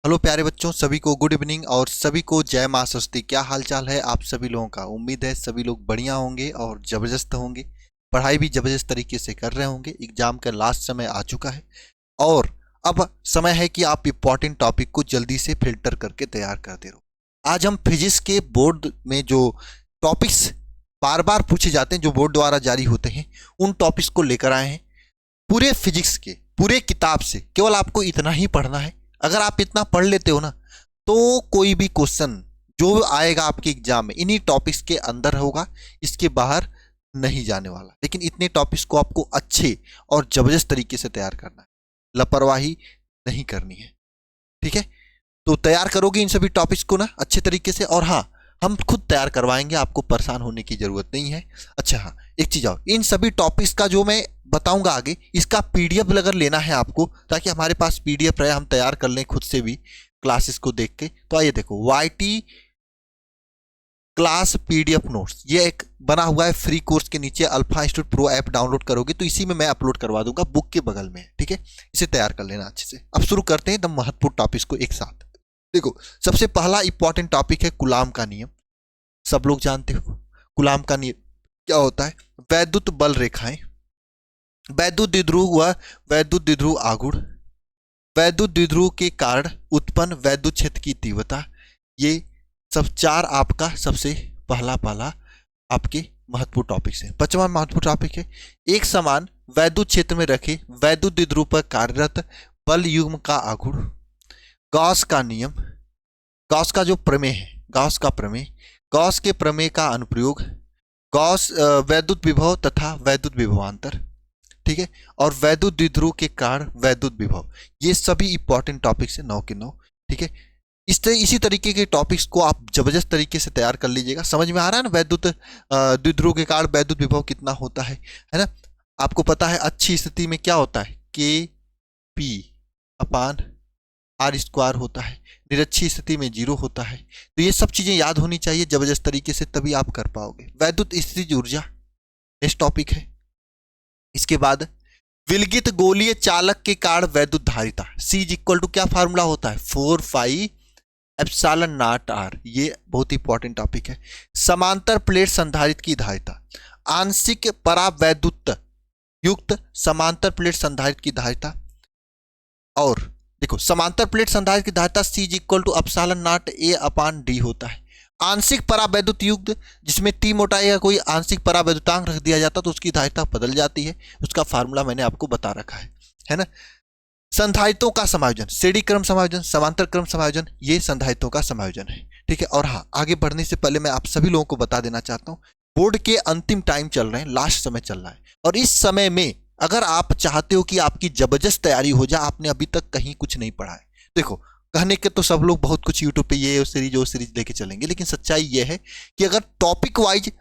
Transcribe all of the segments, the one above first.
Hello प्यारे बच्चों, सभी को गुड इवनिंग और सभी को जय मां सरस्वती। क्या हाल चाल है आप सभी लोगों का। उम्मीद है सभी लोग बढ़िया होंगे और ज़बरदस्त होंगे। पढ़ाई भी ज़बरदस्त तरीके से कर रहे होंगे। एग्जाम का लास्ट समय आ चुका है और अब समय है कि आप इम्पॉर्टेंट टॉपिक को जल्दी से फिल्टर करके तैयार करते रहो। आज हम फिजिक्स के बोर्ड में जो टॉपिक्स बार बार पूछे जाते हैं, जो बोर्ड द्वारा जारी होते हैं, उन टॉपिक्स को लेकर आए हैं। पूरे फिजिक्स के पूरे किताब से केवल आपको इतना ही पढ़ना है। अगर आप इतना पढ़ लेते हो ना, तो कोई भी क्वेश्चन जो आएगा आपके एग्जाम में इन्हीं टॉपिक्स के अंदर होगा, इसके बाहर नहीं जाने वाला। लेकिन इतने टॉपिक्स को आपको अच्छे और जबरदस्त तरीके से तैयार करना है, लापरवाही नहीं करनी है। ठीक है, तो तैयार करोगे इन सभी टॉपिक्स को ना अच्छे तरीके से। और हाँ, हम खुद तैयार करवाएंगे, आपको परेशान होने की जरूरत नहीं है। अच्छा हाँ, एक चीज आओ, इन सभी टॉपिक्स का जो मैं बताऊंगा आगे, इसका पीडीएफ अगर लेना है आपको, ताकि हमारे पास पीडीएफ रहे, हम तैयार कर लें खुद से भी क्लासेस को देख के। तो आइए देखो, वाईटी क्लास पीडीएफ नोट्स, ये एक बना हुआ है फ्री कोर्स के नीचे। Alpha institute pro app download करोगे तो इसी में मैं अपलोड करवा दूंगा, बुक के बगल में। ठीक है, इसे तैयार कर लेना अच्छे से। अब शुरू करते हैं एकदम महत्वपूर्ण टॉपिक्स को एक साथ। देखो, सबसे पहला इंपॉर्टेंट टॉपिक है कूलाम का नियम। सब लोग जानते हो कूलाम का नियम क्या होता है। वैद्युत बल रेखाएं, वैद्युत द्विध्रुव व वैद्युत द्विध्रुव आघूर्ण, वैद्युत द्विध्रुव के कारण उत्पन्न वैद्युत क्षेत्र की तीव्रता, ये सब चार आपका सबसे पहला पहला आपके महत्वपूर्ण टॉपिक है। पांचवा महत्वपूर्ण टॉपिक है एक समान वैद्युत क्षेत्र में रखे वैद्युत द्विध्रुव पर कार्यरत बल युग्म का आघूर्ण। गॉस का नियम, गॉस का जो प्रमेय है, गॉस का प्रमेय, गॉस के प्रमेय का अनुप्रयोग, गॉस वैद्युत विभव तथा वैद्युत विभवांतर। ठीक है, और वैद्युत द्विध्रुव के कारण वैद्युत विभव, ये सभी इंपॉर्टेंट टॉपिक्स है 9 के 9। ठीक है, इसी तरीके के टॉपिक्स को आप जबरदस्त तरीके से तैयार कर लीजिएगा। समझ में आ रहा है ना, वैद्युत द्विध्रुव के कारण वैद्युत विभव कितना होता है ना। आपको पता है अच्छी स्थिति में क्या होता है, के पी अपान आर स्क्वायर होता है, निरक्षी स्थिति में 0 होता है। तो ये सब चीजें याद होनी चाहिए जबरदस्त तरीके से, तभी आप कर पाओगे। वैद्युत स्थितिज ऊर्जा नेक्स्ट टॉपिक है। इसके बाद विलगित गोलीय चालक के कारण वैद्युत धारिता, C इज इक्वल टू क्या फार्मूला होता है, 4 पाई एप्सिलॉन नॉट R। ये बहुत इंपॉर्टेंट टॉपिक है। समांतर प्लेट संधारित्र की धारिता, आंशिक परावैद्युत युक्त समांतर प्लेट संधारित्र की धारिता। और देखो, समांतर प्लेट संधारित्र की धारिता C is equal to epsilon not A upon D होता है। आंशिक परावैद्युत युक्त, जिसमें T मोटाई का कोई आंशिक परावैद्युतांक रख दिया जाता तो उसकी धारिता बदल जाती है। उसका फार्मूला मैंने आपको बता रखा है ना। संधारित्रों का समायोजन, श्रेणी क्रम समायोजन, समांतर क्रम समायोजन, ये संधारित्रों का समायोजन है। ठीक है, और हाँ, आगे बढ़ने से पहले मैं आप सभी लोगों को बता देना चाहता हूँ, बोर्ड के अंतिम टाइम चल रहे हैं, लास्ट समय चल रहा है। और इस समय में अगर आप चाहते हो कि आपकी जबरदस्त तैयारी हो जाए, आपने अभी तक कहीं कुछ नहीं पढ़ा है। देखो, कहने के तो सब लोग बहुत कुछ यूट्यूब पे ये सीरीज वो सीरीज लेके चलेंगे, लेकिन सच्चाई ये है कि अगर टॉपिक वाइज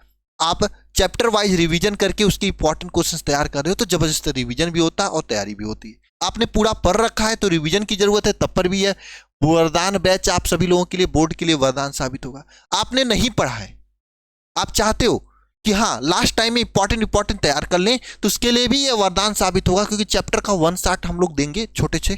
आप चैप्टर वाइज रिवीजन करके उसके इंपॉर्टेंट क्वेश्चंस तैयार कर रहे हो, तो जबरदस्त रिवीजन भी होता है और तैयारी भी होती है। आपने पूरा पढ़ रखा है तो रिवीजन की जरूरत है, तब पर भी है। वरदान बैच आप सभी लोगों के लिए, बोर्ड के लिए वरदान साबित होगा। आपने नहीं पढ़ा है, आप चाहते हो कि हाँ लास्ट टाइम में इंपॉर्टेंट तैयार कर लें, तो उसके लिए भी ये वरदान साबित होगा, क्योंकि चैप्टर का 1 शॉट हम लोग देंगे, छोटे से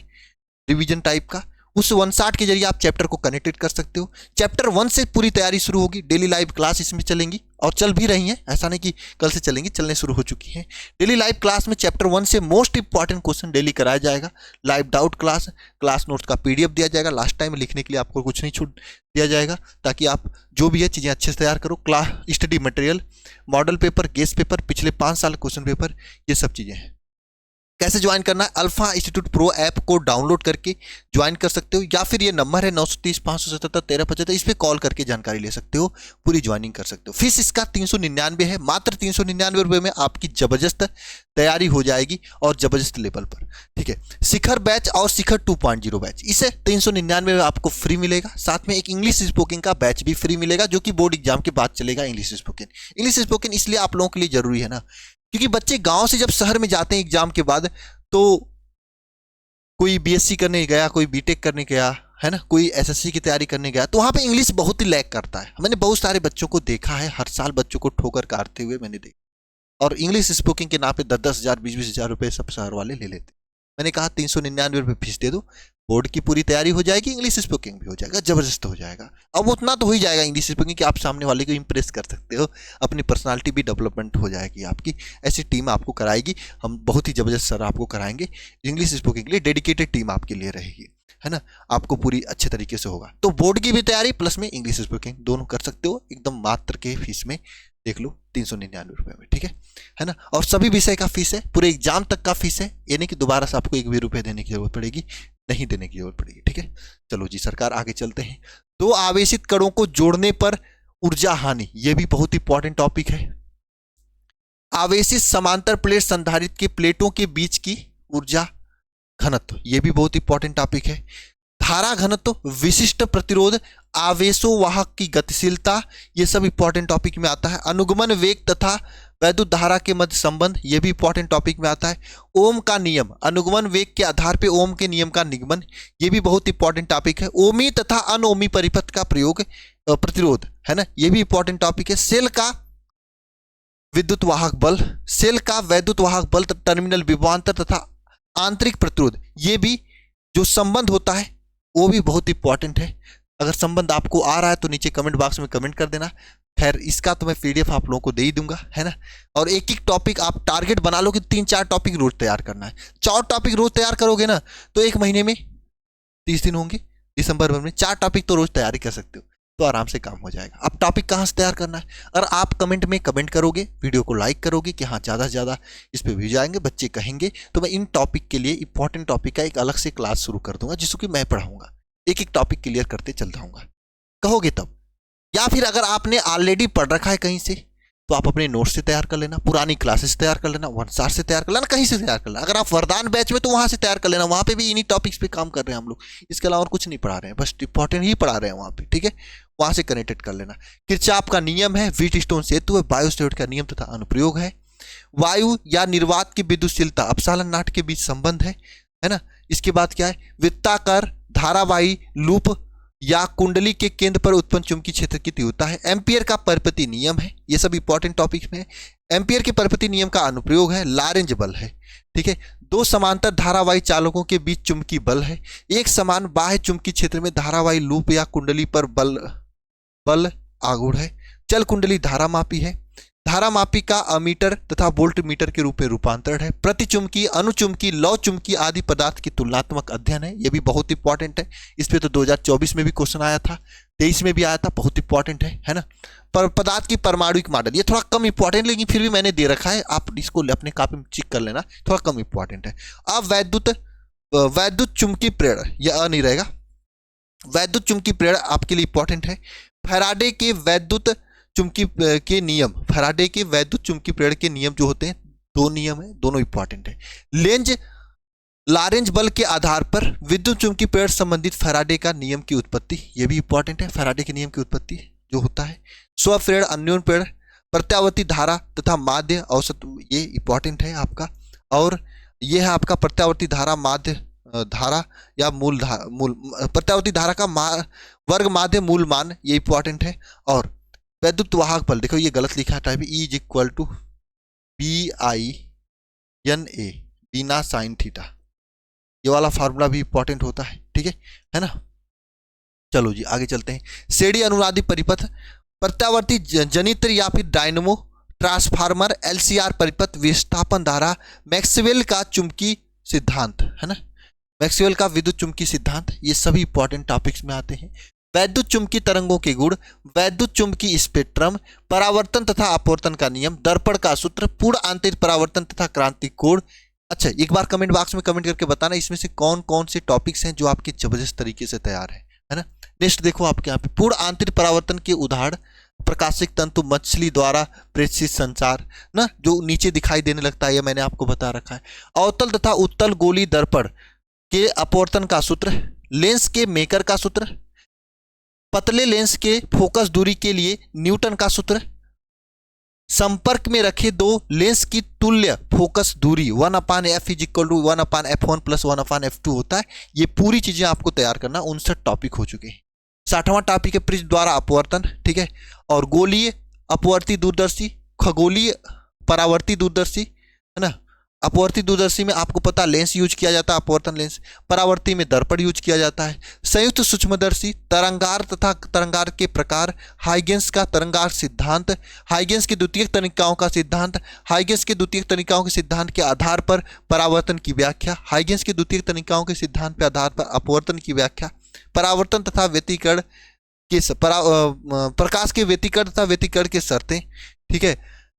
रिवीजन टाइप का। उस 1 शॉट के जरिए आप चैप्टर को कनेक्टेड कर सकते हो। चैप्टर 1 से पूरी तैयारी शुरू होगी। डेली लाइव क्लास इसमें चलेंगी और चल भी रही हैं, ऐसा नहीं कि कल से चलेंगी, चलने शुरू हो चुकी हैं। डेली लाइव क्लास में चैप्टर 1 से मोस्ट इंपॉर्टेंट क्वेश्चन डेली कराया जाएगा। Live doubt class, class notes का पीडीएफ दिया जाएगा। लास्ट टाइम लिखने के लिए आपको कुछ नहीं छूट दिया जाएगा, ताकि आप जो भी है चीज़ें अच्छे से तैयार करो। Class study material, model paper, guest paper, पिछले 5 साल क्वेश्चन पेपर, ये सब चीज़ें हैं। कैसे ज्वाइन करना है, अल्फा इंस्टीट्यूट प्रो ऐप को डाउनलोड करके ज्वाइन कर सकते हो, या फिर ये नंबर है 930-577-1375, इस पर कॉल करके जानकारी ले सकते हो, पूरी ज्वाइनिंग कर सकते हो। फीस इसका 399 है, मात्र 399 रुपये में आपकी जबरदस्त तैयारी हो जाएगी और जबरदस्त लेवल पर। ठीक है, शिखर बैच और शिखर 2.0 बैच, इसे 399 में आपको फ्री मिलेगा। साथ में एक इंग्लिश स्पोकन का बैच भी फ्री मिलेगा, जो कि बोर्ड एग्जाम के बाद चलेगा। इंग्लिश स्पोकन इसलिए आप लोगों के लिए जरूरी है ना, क्योंकि बच्चे गांव से जब शहर में जाते हैं एग्जाम के बाद, तो कोई बीएससी करने गया, कोई बीटेक करने गया, है ना, कोई एसएससी की तैयारी करने गया, तो वहां पे इंग्लिश बहुत ही लैग करता है। मैंने बहुत सारे बच्चों को देखा है, हर साल बच्चों को ठोकर काटते हुए मैंने देखा। और इंग्लिश स्पोकिंग के नाम पे 10-10 हज़ार 20-20 हज़ार रुपये सब शहर वाले ले लेते। मैंने कहा 399 रुपये फीस दे दो, बोर्ड की पूरी तैयारी हो जाएगी, इंग्लिश स्पीकिंग भी हो जाएगा, जबरदस्त हो जाएगा। अब उतना तो हो ही जाएगा इंग्लिश स्पीकिंग कि आप सामने वाले को इंप्रेस कर सकते हो, अपनी पर्सनालिटी भी डेवलपमेंट हो जाएगी आपकी। ऐसी टीम आपको कराएगी, हम बहुत ही जबरदस्त सर आपको कराएंगे। इंग्लिश स्पीकिंग के लिए डेडिकेटेड टीम आपके लिए रहेगी, है ना, आपको पूरी अच्छे तरीके से होगा। तो बोर्ड की भी तैयारी प्लस में इंग्लिश स्पीकिंग दोनों कर सकते हो, एकदम मात्र के फीस में, देख लो 399 रुपये में, ठीक है ना। और सभी विषय का फीस है, पूरे एग्जाम तक का फीस है, ये नहीं कि दोबारा से आपको एक भी रुपये देने की जरूरत पड़ेगी, नहीं देने की जरूरत पड़ेगी, ठीक है। चलो जी सरकार आगे चलते हैं। दो आवेशित कणों को जोड़ने पर ऊर्जा हानि, ये भी बहुत इंपॉर्टेंट टॉपिक है। आवेशित समांतर प्लेट संधारित्र के प्लेटों के बीच की ऊर्जा घनत्व, ये भी बहुत इंपॉर्टेंट टॉपिक है। धारा घनत्व, विशिष्ट प्रतिरोध, आवेशों वाहक की गतिशीलता, ये सब इंपॉर्टेंट टॉपिक में आता है। अनुगमन वेग तथा वैद्युत धारा के मध्य संबंध, ये भी इंपॉर्टेंट टॉपिक में आता है। ओम का नियम, अनुगमन वेग के आधार पर ओम के नियम का निगमन, ये भी बहुत इंपॉर्टेंट टॉपिक है। ओमी तथा अनओमी परिपथ का प्रयोग प्रतिरोध, है ना, ये भी इंपॉर्टेंट टॉपिक है। सेल का विद्युत वाहक बल, सेल का वैद्युत वाहक बल, टर्मिनल विभवांतर तथा आंतरिक प्रतिरोध, ये भी जो संबंध होता है वो भी बहुत इंपॉर्टेंट है। अगर संबंध आपको आ रहा है तो नीचे कमेंट बॉक्स में कमेंट कर देना। खैर इसका तो मैं पीडीएफ आप लोगों को दे ही दूंगा, है ना। और एक एक टॉपिक आप टारगेट बना लो कि 3-4 टॉपिक रोज तैयार करना है। 4 टॉपिक रोज तैयार करोगे ना तो एक महीने में 30 दिन होंगे, दिसंबर भर में 4 टॉपिक तो रोज तैयारी कर सकते हो, तो आराम से काम हो जाएगा। अब टॉपिक कहाँ से तैयार करना है, अगर आप कमेंट में कमेंट करोगे, वीडियो को लाइक करोगे कि हाँ ज़्यादा से ज़्यादा इस पर व्यूज आएंगे, बच्चे कहेंगे, तो मैं इन टॉपिक के लिए इंपॉर्टेंट टॉपिक का एक अलग से क्लास शुरू कर दूंगा जिसको कि मैं पढ़ाऊंगा, एक एक टॉपिक क्लियर करते चल जाऊंगा, कहोगे तब। या फिर अगर आपने ऑलरेडी पढ़ रखा है कहीं से तो आप अपने नोट्स से तैयार कर लेना, पुरानी क्लासेस तैयार कर लेना, वनसार से तैयार कर लेना, कहीं से तैयार कर लेना। अगर आप वरदान बैच में तो वहां से तैयार कर लेना, वहां पे भी इन्हीं टॉपिक्स पे काम कर रहे हैं हम लोग, इसके अलावा और कुछ नहीं पढ़ा रहे हैं, बस इंपॉर्टेंट ही पढ़ा रहे हैं वहां पे, ठीक है, वहां से कनेक्टेड कर लेना। किरचॉफ का नियम है, व्हीटस्टोन सेतु है, बायोस्टोर्ड का नियम तथा अनुप्रयोग है। वायु या निर्वात की विद्युतशीलता, अपसालन नाट के बीच संबंध है ना। इसके बाद क्या है, वृत्ताकार धारावाही लूप या कुंडली के केंद्र पर उत्पन्न चुंबकीय क्षेत्र की तीव्रता है। एम्पियर का परिपति नियम है, ये सब इंपॉर्टेंट टॉपिक में है। एम्पियर के परिपति नियम का अनुप्रयोग है। लारेंज बल है, ठीक है। दो समांतर धारावाही चालकों के बीच चुंबकीय बल है। एक समान बाह्य चुंबकीय क्षेत्र में धारावाही लूप या कुंडली पर बल आगुड़ है। चल कुंडली धारामापी है। धारामापी का अमीटर तथा वोल्ट मीटर के रूप में रूपांतरण है। प्रतिचुंबकीय, अनुचुंबकीय, लौ चुंबकीय आदि पदार्थ की तुलनात्मक अध्ययन है, यह भी बहुत इंपॉर्टेंट है। इस पे तो 2024 में भी क्वेश्चन आया था, 23 में भी आया था, बहुत इंपॉर्टेंट है ना। पर पदार्थ की परमाणुिक मॉडल, ये थोड़ा कम इंपॉर्टेंट लेकिन फिर भी मैंने दे रखा है, आप इसको अपने कॉपी में चेक कर लेना, थोड़ा कम इंपॉर्टेंट है। अब वैद्युत चुंबकीय प्रेरण, यह नहीं रहेगा। वैद्युत चुंबकीय प्रेरण आपके लिए इंपॉर्टेंट है। फैराडे के वैद्युत चुंबकीय के नियम, फैराडे के वैद्युत चुंबकीय प्रेरण के नियम जो होते हैं, 2 नियम है, दोनों इंपॉर्टेंट है। लारेंज बल के आधार पर विद्युत चुंबकीय प्रेरण संबंधित फैराडे का नियम की उत्पत्ति, यह भी इंपॉर्टेंट है, फैराडे के नियम की उत्पत्ति जो होता है। स्वप्रेरण, अन्योन प्रेरण, प्रत्यावर्ती धारा तथा माध्य औसत, ये इंपॉर्टेंट है आपका। और यह है आपका प्रत्यावर्ती धारा, माध्य धारा या मूल प्रत्यावर्ती धारा का वर्ग माध्य मूल मान, ये इंपॉर्टेंट है। और वैद्युत वाहक बल, देखो ये गलत लिखा है टाइप, E = BINA बिना साइन थीटा, ये वाला फार्मूला भी इंपॉर्टेंट होता है, ठीक है ना। चलो जी आगे चलते हैं। श्रेणी अनुनादी परिपथ, प्रत्यावर्ती जनित्र या फिर डायनमो, ट्रांसफार्मर, LCR परिपथ, विस्थापन धारा, मैक्सवेल का चुंबकीय सिद्धांत, है ना, मैक्सवेल का विद्युत चुंबकीय सिद्धांत, ये सभी इंपॉर्टेंट टॉपिक्स में आते हैं। वैद्युत चुंबकीय तरंगों के गुण, वैद्युत चुंबकीय स्पेक्ट्रम, परावर्तन तथा अपवर्तन का नियम, दर्पण का सूत्र, पूर्ण आंतरिक परावर्तन तथा क्रांतिक कोण। अच्छा, एक बार कमेंट बॉक्स में कमेंट करके बताना इसमें से कौन कौन से टॉपिक्स हैं जो आपके जबरदस्त तरीके से तैयार है ना। नेक्स्ट देखो आपके यहाँ पे पूर्ण आंतरिक परावर्तन के उदाहरण, प्रकाशिक तंतु, मछली द्वारा प्रेषित संचार ना, जो नीचे दिखाई देने लगता है, यह मैंने आपको बता रखा है। अवतल तथा उत्तल गोली दर्पण के अपवर्तन का सूत्र, लेंस के मेकर का सूत्र, पतले लेंस के फोकस दूरी के लिए न्यूटन का सूत्र, संपर्क में रखे दो लेंस की तुल्य फोकस दूरी 1/f = 1/f1 + 1/f2 होता है। ये पूरी चीजें आपको तैयार करना, 59 टॉपिक हो चुके हैं। 60वां टॉपिक है प्रिज्म द्वारा अपवर्तन, ठीक है, और गोलीय अपवर्ती दूरदर्शी, खगोलीय परावर्ती दूरदर्शी, है ना, अपवर्ती दूरदर्शी में आपको पता लेंस यूज किया जाता है, अपवर्तन लेंस। परावर्ती में दर्पण यूज किया जाता है। संयुक्त सूक्ष्मदर्शी, तरंगार तथा तरंगार के प्रकार, हाइगेंस का तरंगार सिद्धांत, हाइगेंस की द्वितीयक तनिकाओं का सिद्धांत, हाइगेंस की द्वितीयक तनिकाओं के सिद्धांत के आधार पर परावर्तन की व्याख्या, हाइगेंस की द्वितीयक तनिकाओं के सिद्धांत के आधार पर अपवर्तन की व्याख्या, परावर्तन तथा व्यतिकरण के प्रकाश के व्यतिकरण तथा व्यतिकरण के शर्तें, ठीक है।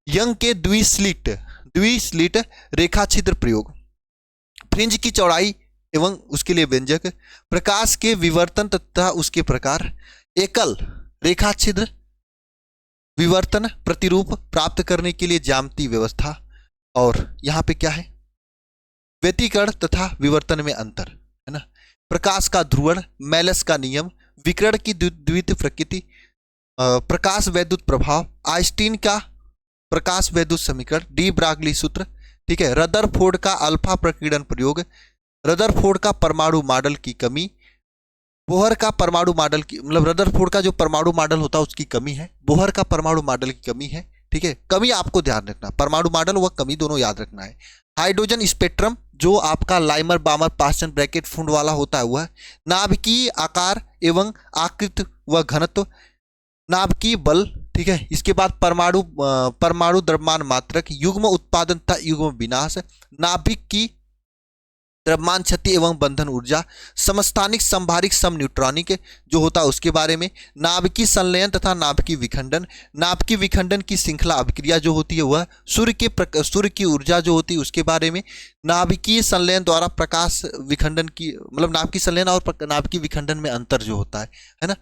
यंग के द्विस्लिट रेखा छिद्र प्रयोग, फ्रिंज की चौड़ाई एवं उसके लिए व्यंजक, प्रकाश के विवर्तन तथा उसके प्रकार, एकल रेखा छिद्र विवर्तन प्रतिरूप प्राप्त करने के लिए ज्यामितीय व्यवस्था, और यहां पे क्या है, व्यतिकरण तथा विवर्तन में अंतर, है ना। प्रकाश का ध्रुवण, मेलस का नियम, विकिरण की द्वितीय प्रकृति, प्रकाश वैद्युत प्रभाव, आइंस्टीन का प्रकाश वैद्युत समीकरण, डी ब्रागली सूत्र, ठीक है। रदरफोर्ड का अल्फा प्रकीर्णन प्रयोग, रदरफोर्ड का परमाणु मॉडल की कमी, बोहर का परमाणु मॉडल की, मतलब रदरफोर्ड का जो परमाणु मॉडल होता है उसकी कमी है, बोहर का परमाणु मॉडल की कमी है, ठीक है। कमी आपको ध्यान रखना, परमाणु मॉडल व कमी दोनों याद रखना है। हाइड्रोजन स्पेक्ट्रम जो आपका लाइमर बामर पास्टन ब्रैकेट फुंड वाला होता है वह, नाभिकीय आकार एवं आकृति व घनत्व, नाभिकीय बल, ठीक है। इसके बाद परमाणु द्रव्यमान मात्रक, युग्म उत्पादन तथा युग्म विनाश, नाभिक की द्रव्यमान क्षति एवं बंधन ऊर्जा, समस्थानिक संभारिक सम न्यूट्रॉनिक जो होता है उसके बारे में, नाभिकीय संलयन तथा नाभिकीय विखंडन, नाभिकीय विखंडन की श्रृंखला अभिक्रिया जो होती है वह, सूर्य की ऊर्जा जो होती है उसके बारे में, नाभिकीय संलयन द्वारा प्रकाश विखंडन की, मतलब नाभिकीय संलयन और नाभिकीय विखंडन में अंतर जो होता है ना,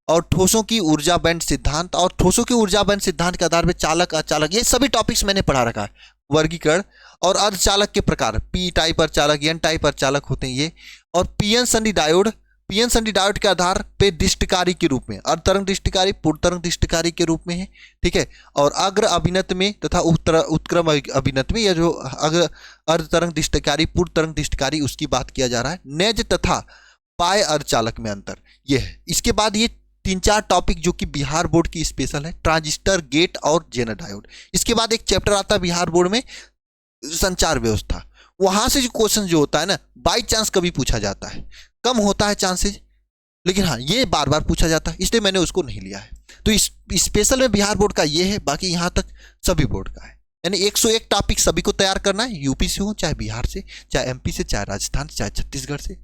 और ठोसों की ऊर्जा बैंड सिद्धांत, और ठोसों की ऊर्जा बैंड सिद्धांत के आधार पर चालक अचालक, ये सभी टॉपिक्स मैंने पढ़ा रखा है। वर्गीकरण और अर्धचालक के प्रकार, पी टाइप अर्धचालक, एन टाइप अर्धचालक होते हैं ये, और पीएन संधि डायोड, पीएन संधि डायोड के आधार पे दृष्टिकारी के रूप में, अर्धतरंग दृष्टिकारी, पूर्वतरंग दृष्टिकारी के रूप में है, ठीक है। और अग्र अभिनत में तथा उत्क्रम अभिनत में, या जो अग्र अर्धतरंग दृष्टिकारी पूर्वतरंग दृष्टिकारी उसकी बात किया जा रहा है। नेज तथा पाए अर्धचालक में अंतर ये है। इसके बाद ये 3-4 टॉपिक जो कि बिहार बोर्ड की स्पेशल है, ट्रांजिस्टर, गेट और जेनर डायोड। इसके बाद एक चैप्टर आता है बिहार बोर्ड में संचार व्यवस्था, वहां से जो क्वेश्चन जो होता है ना, बाई चांस कभी पूछा जाता है, कम होता है चांसेस, लेकिन हाँ ये बार बार पूछा जाता है, इसलिए मैंने उसको नहीं लिया है। तो इस स्पेशल में बिहार बोर्ड का ये है, बाकी यहां तक सभी बोर्ड का है। यानी 101 टॉपिक सभी को तैयार करना है, यूपी से हो, चाहे बिहार से, चाहे एमपी से, चाहे राजस्थान से, चाहे छत्तीसगढ़ से।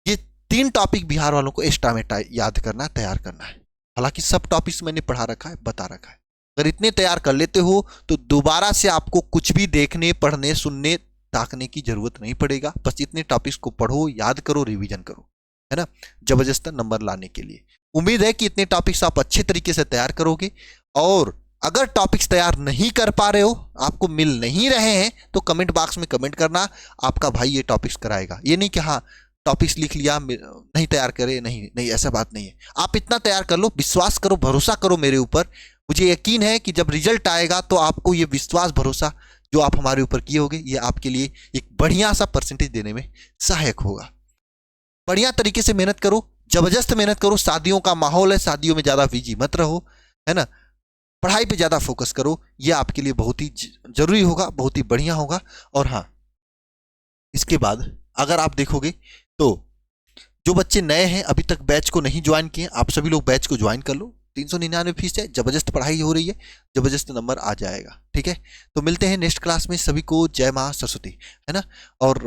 ये 3 टॉपिक बिहार वालों को एक्स्ट्रा में याद करना है, तैयार करना है। हालांकि सब टॉपिक्स मैंने पढ़ा रखा है, बता रखा है। अगर इतने तैयार कर लेते हो तो दोबारा से आपको कुछ भी देखने, पढ़ने, सुनने, ताकने की जरूरत नहीं पड़ेगा। बस इतने टॉपिक्स को पढ़ो, याद करो, रिवीजन करो, है ना, जबरदस्त नंबर लाने के लिए। उम्मीद है कि इतने टॉपिक्स आप अच्छे तरीके से तैयार करोगे। और अगर टॉपिक्स तैयार नहीं कर पा रहे हो, आपको मिल नहीं रहे हैं, तो कमेंट बॉक्स में कमेंट करना, आपका भाई ये टॉपिक्स कराएगा। ये नहीं कि हाँ टॉपिक्स लिख लिया नहीं तैयार करे, नहीं ऐसा बात नहीं है। आप इतना तैयार कर लो, विश्वास करो, भरोसा करो मेरे ऊपर। मुझे यकीन है कि जब रिजल्ट आएगा तो आपको ये विश्वास भरोसा जो आप हमारे ऊपर किए होगे, ये आपके लिए एक बढ़िया सा परसेंटेज देने में सहायक होगा। बढ़िया तरीके से मेहनत करो, जबरदस्त मेहनत करो। शादियों का माहौल है, शादियों में ज्यादा बिजी मत रहो, है ना। पढ़ाई पे ज्यादा फोकस करो, ये आपके लिए बहुत ही जरूरी होगा, बहुत ही बढ़िया होगा। और हाँ, इसके बाद अगर आप देखोगे तो जो बच्चे नए हैं, अभी तक बैच को नहीं ज्वाइन किए, आप सभी लोग बैच को ज्वाइन कर लो। 399 फीस है, जबरदस्त पढ़ाई हो रही है, जबरदस्त नंबर आ जाएगा, ठीक है। तो मिलते हैं नेक्स्ट क्लास में। सभी को जय मां सरस्वती, है ना। और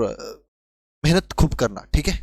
मेहनत खूब करना, ठीक है।